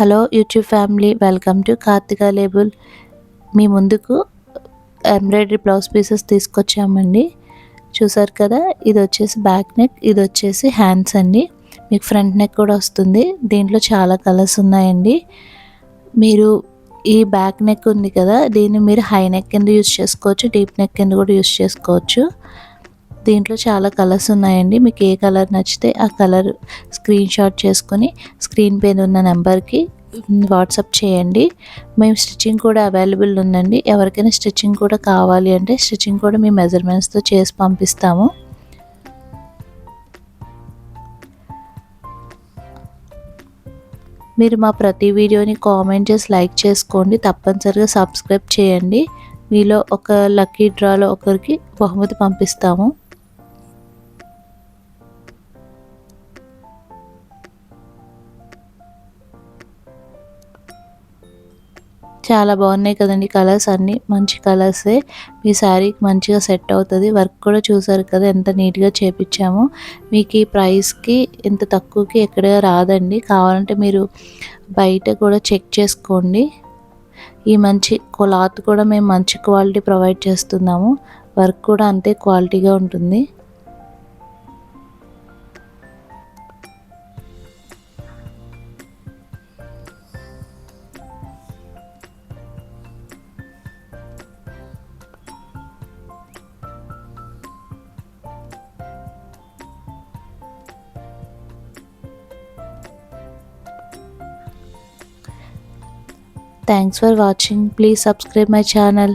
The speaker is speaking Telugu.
Hello YouTube family, welcome to Karthika label. మీ ముందుకు ఎంబ్రాయిడరీ బ్లౌజ్ పీసెస్ తీసుకొచ్చామండి. చూసారు కదా, ఇది వచ్చేసి బ్యాక్ నెక్, ఇది వచ్చేసి హ్యాండ్స్ అండి. మీకు ఫ్రంట్ నెక్ కూడా వస్తుంది. దీంట్లో చాలా కలర్స్ ఉన్నాయండి. మీరు ఈ బ్యాక్ నెక్ ఉంది కదా, దీన్ని మీరు హై నెక్ కింద యూస్ చేసుకోవచ్చు, డీప్ నెక్ కింద కూడా యూస్ చేసుకోవచ్చు. దీంట్లో చాలా కలర్స్ ఉన్నాయండి. మీకు ఏ కలర్ నచ్చితే ఆ కలర్ స్క్రీన్ షాట్ చేసుకొని స్క్రీన్ పైన ఉన్న నెంబర్కి వాట్సాప్ చేయండి. మేము స్టిచ్చింగ్ కూడా అవైలబుల్ ఉందండి. ఎవరికైనా స్టిచ్చింగ్ కూడా కావాలి అంటే స్టిచ్చింగ్ కూడా మీ మెజర్మెంట్స్తో చేసి పంపిస్తాము. మీరు మా ప్రతి వీడియోని కామెంట్ చేసి లైక్ చేసుకోండి. తప్పనిసరిగా సబ్స్క్రైబ్ చేయండి. మీలో ఒక లక్కీ డ్రాలో ఒకరికి బహుమతి పంపిస్తాము. చాలా బాగున్నాయి కదండి. కలర్స్ అన్నీ మంచి కలర్సే. మీ శారీకి మంచిగా సెట్ అవుతుంది. వర్క్ కూడా చూసారు కదా ఎంత నీట్గా చేపించామో. మీకు ఈ ప్రైస్కి ఇంత తక్కువకి ఎక్కడ రాదండి. కావాలంటే మీరు బయట కూడా చెక్ చేసుకోండి. ఈ మంచి క్లాత్ కూడా మేము మంచి క్వాలిటీ ప్రొవైడ్ చేస్తున్నాము. వర్క్ కూడా అంతే క్వాలిటీగా ఉంటుంది. Thanks for watching. Please subscribe my channel.